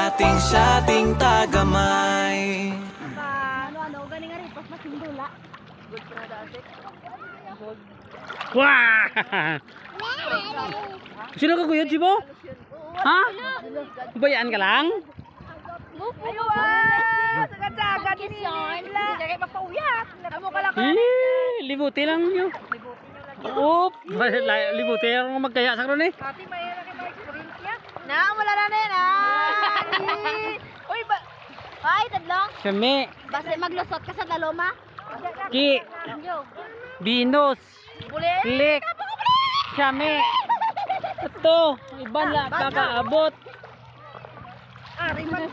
ating sating tagamay. Ano, galing nga rin, pas masindula. Wah! Sino ka kuya, Jibo? Ha? Bayaan ka lang? Ayo sagad-sagad ni Nila. Kaya magpauyat. Amo ka lang. Libuti lang nyo. Oop! Libuti lang magkaya sa karon eh. Ati may experience ya. Na, wala na na. Uy, ay, tadlong. Kami. Basta maglusot ka sa taloma. Ki. Dinos. Klik. Kami. Ito. Iba na kakaabot. Ari man